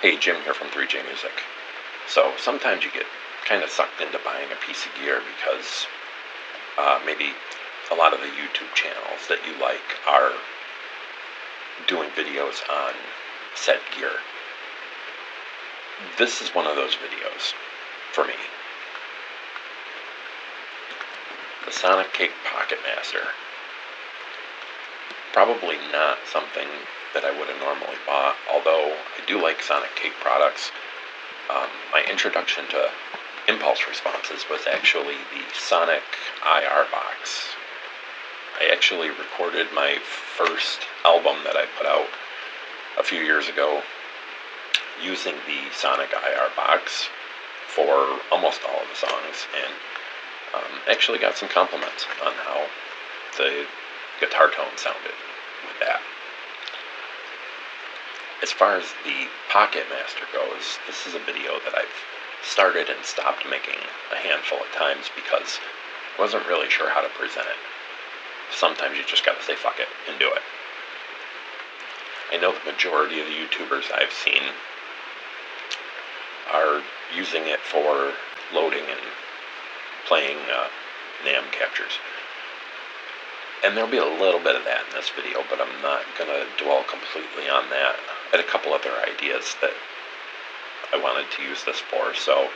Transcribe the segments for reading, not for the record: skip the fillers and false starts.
Hey, Jim here from 3J Music. So sometimes you get kind of sucked into buying a piece of gear because maybe a lot of the YouTube channels that you like are doing videos on said gear. This is one of those videos for me. The Sonicake Pocket Master. Probably not something that I would have normally bought, although I do like Sonicake products. My introduction to impulse responses was actually the Sonic IR box. I actually recorded my first album that I put out a few years ago using the Sonic IR box for almost all of the songs, and actually got some compliments on how the guitar tone sounded with that. As far as the Pocket Master goes, this is a video that I've started and stopped making a handful of times because I wasn't really sure how to present it. Sometimes you just gotta say fuck it and do it. I know the majority of the YouTubers I've seen are using it for loading and playing NAM captures. And there'll be a little bit of that in this video, but I'm not going to dwell completely on that. I had a couple other ideas that I wanted to use this for, so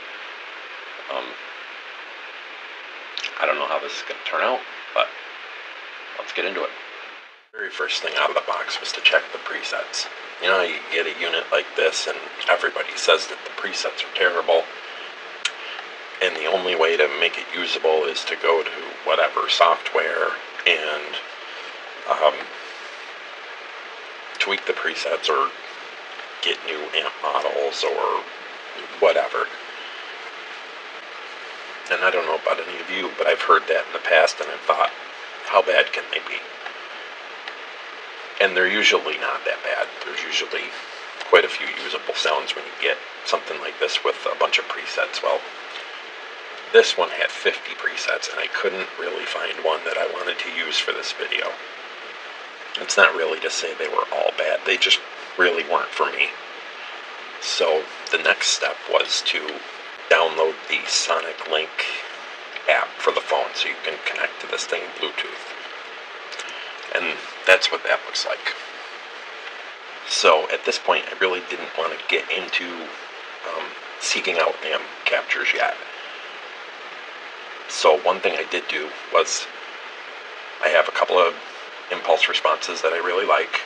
I don't know how this is going to turn out, but let's get into it. The very first thing out of the box was to check the presets. You know, you get a unit like this and everybody says that the presets are terrible, and the only way to make it usable is to go to whatever software and tweak the presets or get new amp models or whatever. And I don't know about any of you, but I've heard that in the past and I've thought, how bad can they be? And they're usually not that bad. There's usually quite a few usable sounds when you get something like this with a bunch of presets. Well, this one had 50 presets, and I couldn't really find one that I wanted to use for this video. It's not really to say they were all bad, they just really weren't for me. So the next step was to download the Sonic Link app for the phone so you can connect to this thing Bluetooth. And that's what that looks like. So at this point, I really didn't want to get into seeking out NAM captures yet. So one thing I did do was I have a couple of impulse responses that I really like.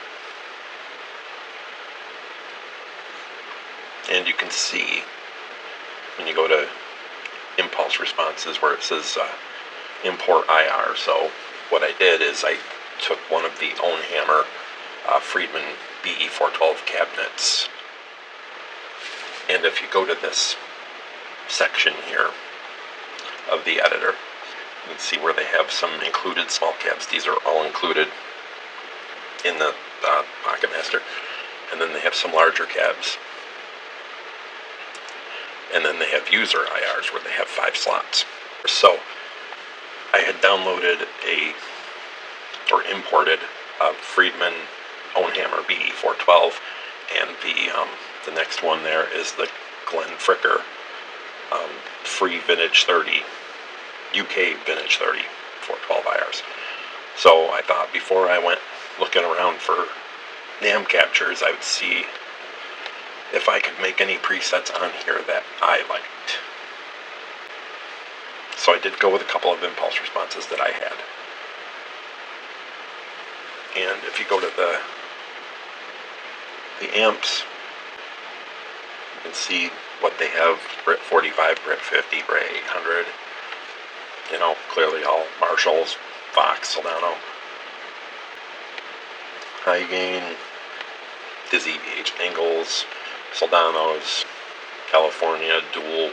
And you can see when you go to impulse responses where it says import IR. So what I did is I took one of the Own Hammer Friedman BE412 cabinets. And if you go to this section here of the editor, you can see where they have some included small cabs. These are all included in the Pocket Master. And then they have some larger cabs. And then they have user IRs where they have 5 slots. So I had downloaded or imported Friedman Own Hammer BE412, and the next one there is the Glenn Fricker Free Vintage 30, UK Vintage 30, 412 IRs. So I thought before I went looking around for NAM captures, I would see if I could make any presets on here that I liked. So I did go with a couple of impulse responses that I had. And if you go to the amps, you can see what they have: Brit 45, Brit 50, Brit 800. You know, clearly all Marshalls, Vox, Soldano. High gain, Dizzy VH Angles, Soldanos, California, Dual,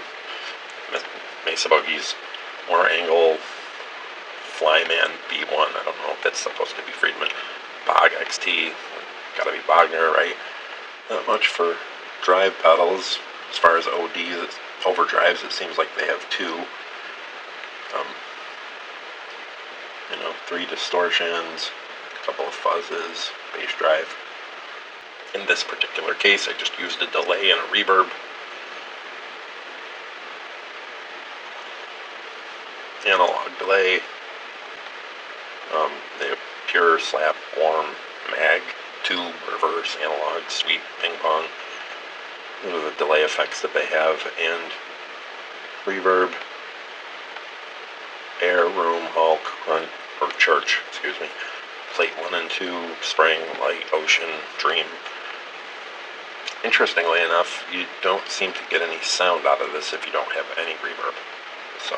Mesa Buggies, more Angle, Flyman B1, I don't know if that's supposed to be Friedman, Bog XT, gotta be Bogner, right? Not much for drive pedals. As far as ODs, overdrives, it seems like they have 2. 3 distortions, a couple of fuzzes, bass drive. in this particular case, I just used a delay and a reverb. Analog delay. The pure slap warm mag tube reverse analog sweep ping pong. Those are the delay effects that they have, and reverb, air, room, hulk, grunt, or church, excuse me, plate 1 and 2, spring, light, ocean, dream. Interestingly enough, you don't seem to get any sound out of this if you don't have any reverb. So,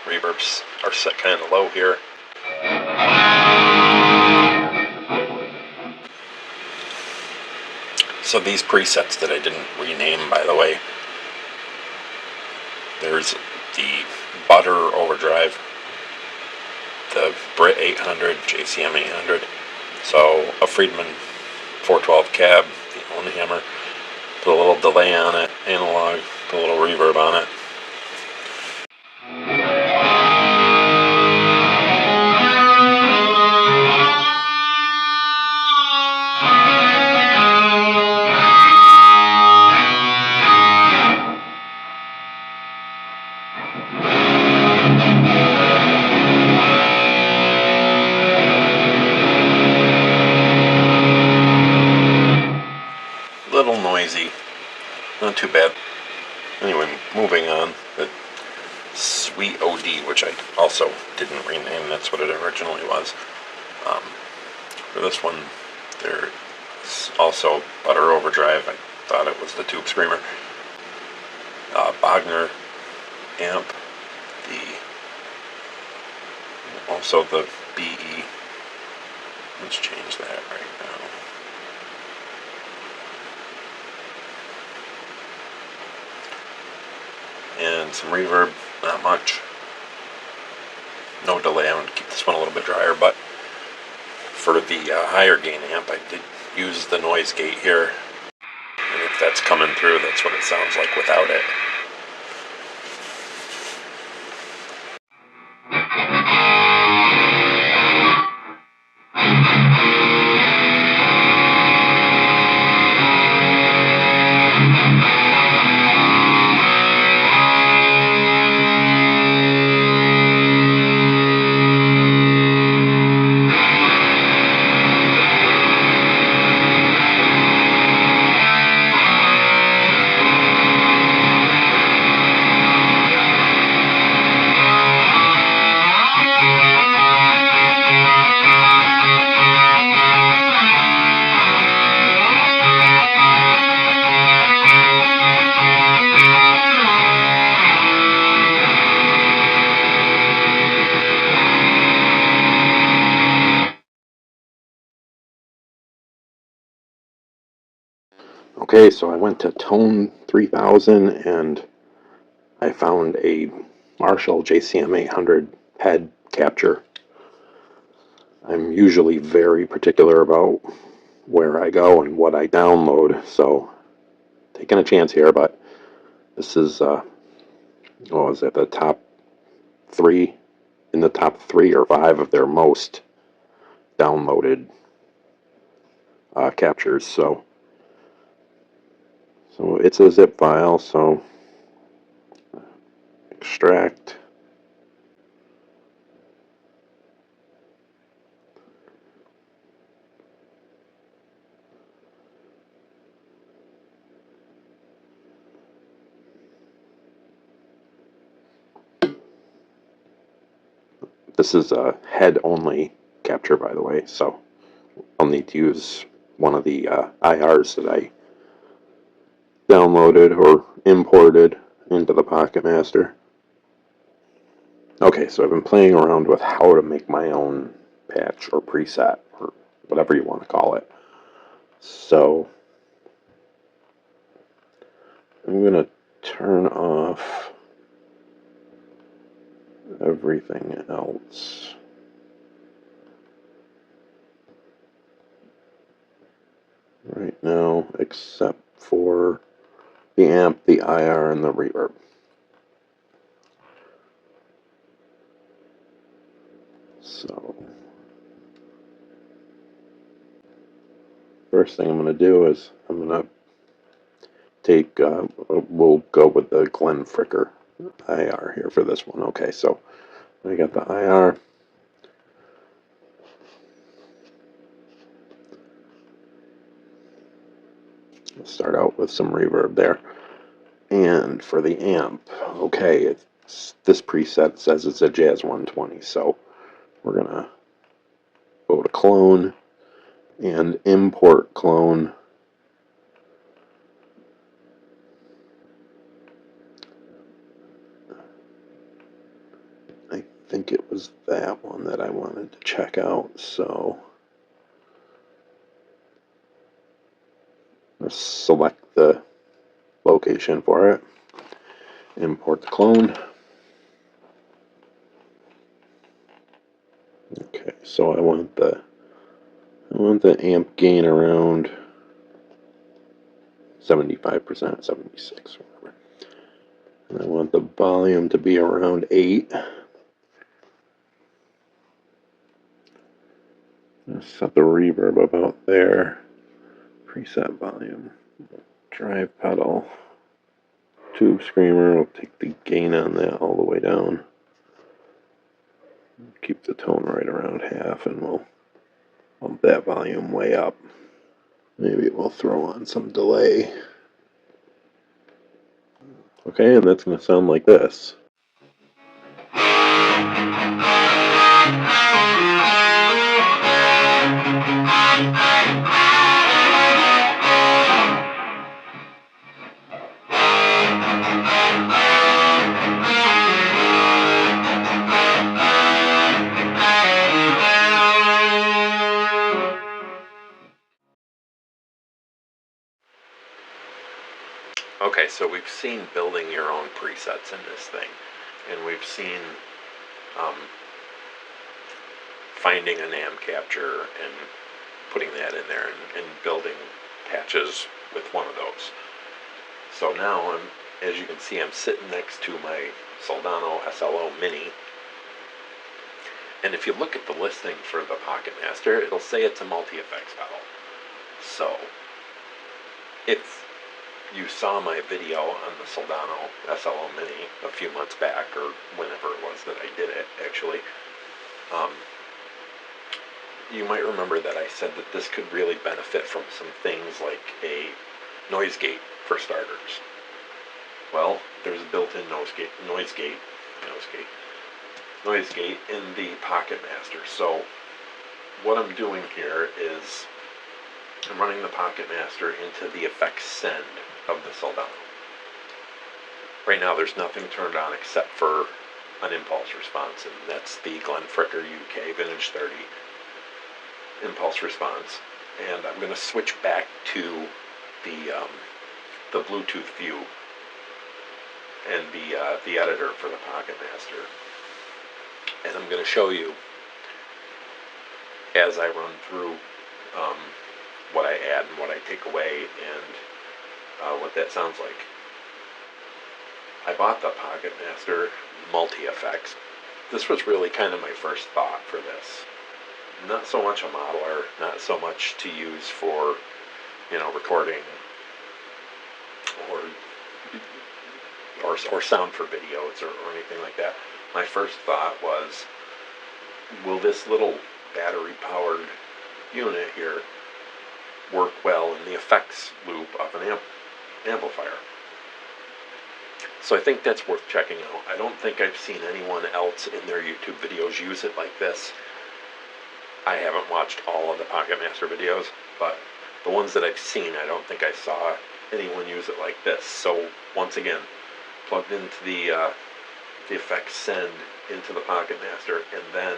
reverbs are set kind of low here. So these presets that I didn't rename, by the way, there's the Butter Overdrive, the Brit 800, JCM 800, so a Friedman 412 cab, the own hammer, put a little delay on it, analog, put a little reverb on it. Little noisy, not too bad. Anyway, moving on, the Sweet OD, which I also didn't rename, that's what it originally was. For this one, there's also Butter Overdrive, I thought it was the Tube Screamer. Bogner amp, also the BE. Let's change that right now. And some reverb, not much. No delay, I'm going to keep this one a little bit drier, but for the higher gain amp, I did use the noise gate here. And if that's coming through, that's what it sounds like without it. Okay, so I went to Tone 3000 and I found a Marshall JCM 800 head capture. I'm usually very particular about where I go and what I download, so taking a chance here, but this is, what was it, the top 3, in the top 3 or 5 of their most downloaded captures, so it's a zip file, so extract. This is a head-only capture, by the way, so I'll need to use one of the IRs that I downloaded or imported into the Pocket Master. Okay, so I've been playing around with how to make my own patch or preset, or whatever you want to call it. So I'm going to turn off everything else. Right now, except for the amp, the IR, and the reverb. So first thing I'm going to do is I'm going to take, we'll go with the Glen Fricker IR here for this one. Okay, so I got the IR. I'll start out with some reverb there. And for the amp, okay, this preset says it's a Jazz 120, so we're going to go to clone and import clone. I think it was that one that I wanted to check out, so let's select the location for it, import the clone. Okay, so I want the amp gain around 75%, 76, whatever. And I want the volume to be around 8. Set the reverb about there. Preset volume. Drive pedal. Tube screamer. We'll take the gain on that all the way down. Keep the tone right around half, and we'll bump that volume way up. Maybe we'll throw on some delay. Okay, and that's going to sound like this. Okay, so we've seen building your own presets in this thing, and we've seen finding an amp capture and putting that in there and building patches with one of those. So now, as you can see, I'm sitting next to my Soldano SLO Mini, and if you look at the listing for the Pocket Master, it'll say it's a multi-effects pedal. So, if you saw my video on the Soldano SLO Mini a few months back, or whenever it was that I did it, actually, you might remember that I said that this could really benefit from some things like a noise gate for starters. Well, there's a built-in noise gate in the Pocket Master. So what I'm doing here is I'm running the Pocket Master into the effects send of the Soldano. Right now there's nothing turned on except for an impulse response, and that's the Glen Fricker UK Vintage 30 impulse response. And I'm going to switch back to the Bluetooth view and the editor for the Pocket Master, and I'm going to show you as I run through what I add and what I take away and what that sounds like. I bought the Pocket Master multi-effects. This was really kind of my first thought for this. Not so much a modeler, not so much to use for, recording or sound for videos or anything like that. My first thought was, will this little battery-powered unit here work well in the effects loop of an amplifier? So I think that's worth checking out. I don't think I've seen anyone else in their YouTube videos use it like this. I haven't watched all of the Pocket Master videos, but the ones that I've seen, I don't think I saw anyone use it like this. So once again, plugged into the effects send into the Pocket Master, and then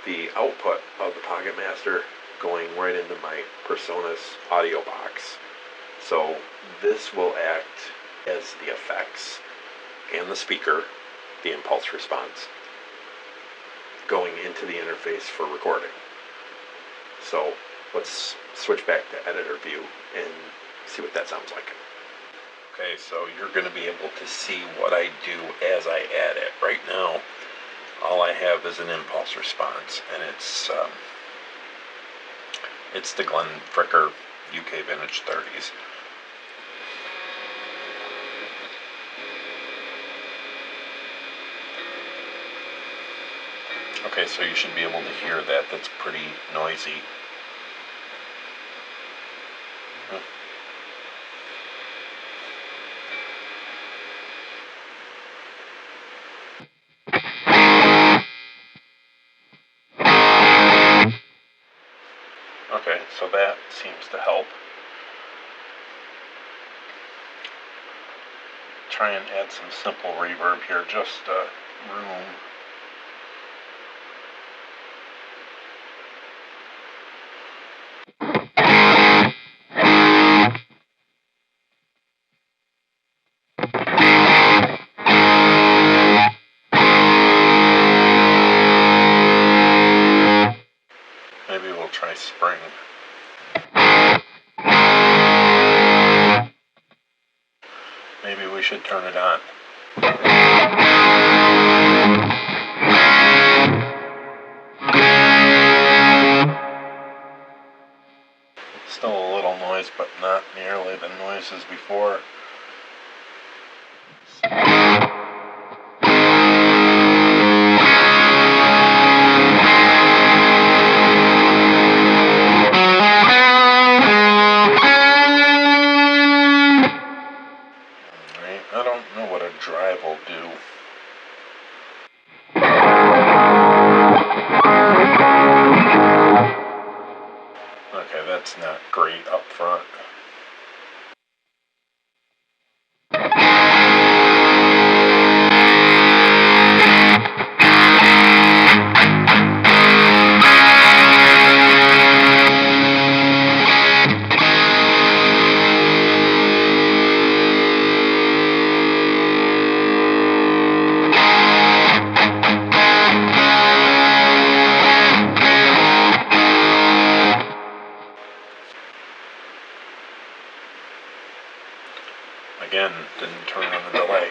the output of the Pocket Master going right into my PreSonus audio box. So this will act as the effects and the speaker, the impulse response, going into the interface for recording. So let's switch back to editor view and see what that sounds like. Okay, so you're going to be able to see what I do as I add it. Right now, all I have is an impulse response, and it's It's the Glenn Fricker UK Vintage 30s. Okay, so you should be able to hear that. That's pretty noisy. Okay, so that seems to help. Try and add some simple reverb here, just room. Maybe we'll try spring. Maybe we should turn it on. Still a little noise, but not nearly the noise as before. Alright, I don't know what a drive will do. Okay, that's not great up front. Again, didn't turn on the delay.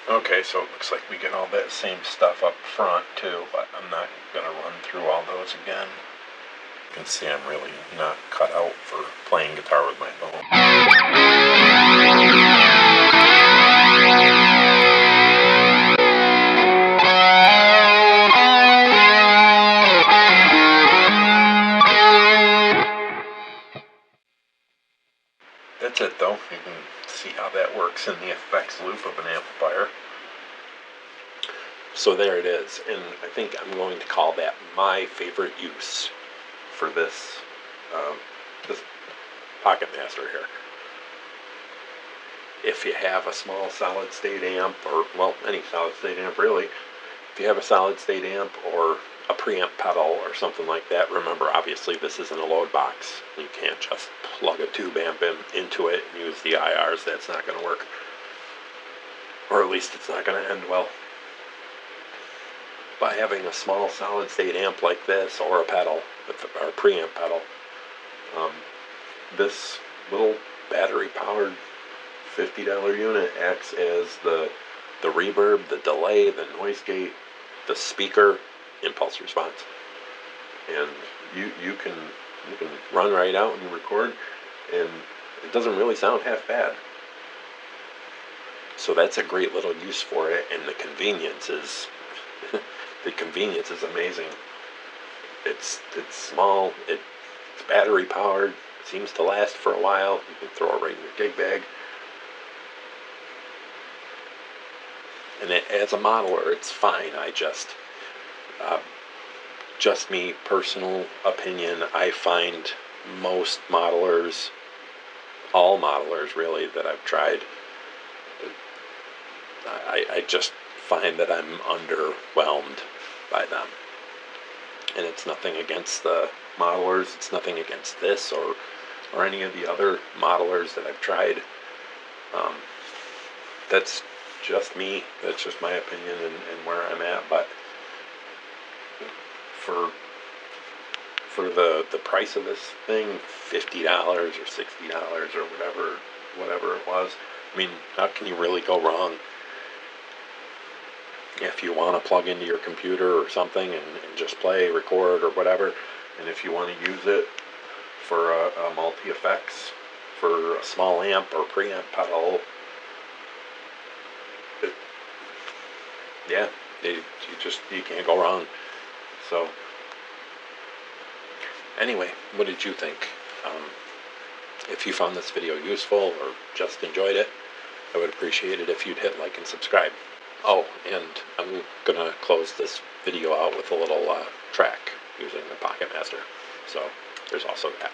Okay, so it looks like we get all that same stuff up front too, but I'm not gonna run through all those again. You can see I'm really not cut out for playing guitar with my phone. That's it though. You can see how that works in the effects loop of an amplifier. So there it is, and I think I'm going to call that my favorite use for this this Pocket Master here. If you have a small solid state amp, or well, any solid state amp really, if you have a solid state amp or a preamp pedal or something like that, remember obviously this isn't a load box. You can't just plug a tube amp into it and use the IRs. That's not going to work, or at least it's not going to end well. By having a small solid state amp like this, or a pedal, or a preamp pedal, this little battery powered $50 unit acts as the reverb, the delay, the noise gate, the speaker, impulse response, and you can run right out and record, and it doesn't really sound half bad. So that's a great little use for it, and the convenience is the convenience is amazing. It's small, it's battery powered, seems to last for a while. You can throw it right in your gig bag. And as a modeler, it's fine. I just me, personal opinion, I find most modelers, all modelers really, that I've tried, I just find that I'm underwhelmed by them. And it's nothing against the modelers, it's nothing against this or any of the other modelers that I've tried. That's just me, that's just my opinion and where I'm at. But for the price of this thing, $50 or $60 or whatever it was, I mean, how can you really go wrong? If you want to plug into your computer or something and just play, record, or whatever, and if you want to use it for a multi-effects, for a small amp or preamp pedal, yeah, you can't go wrong. So anyway, what did you think? If you found this video useful or just enjoyed it, I would appreciate it if you'd hit like and subscribe. Oh, and I'm gonna close this video out with a little track using the Pocket Master. So there's also that.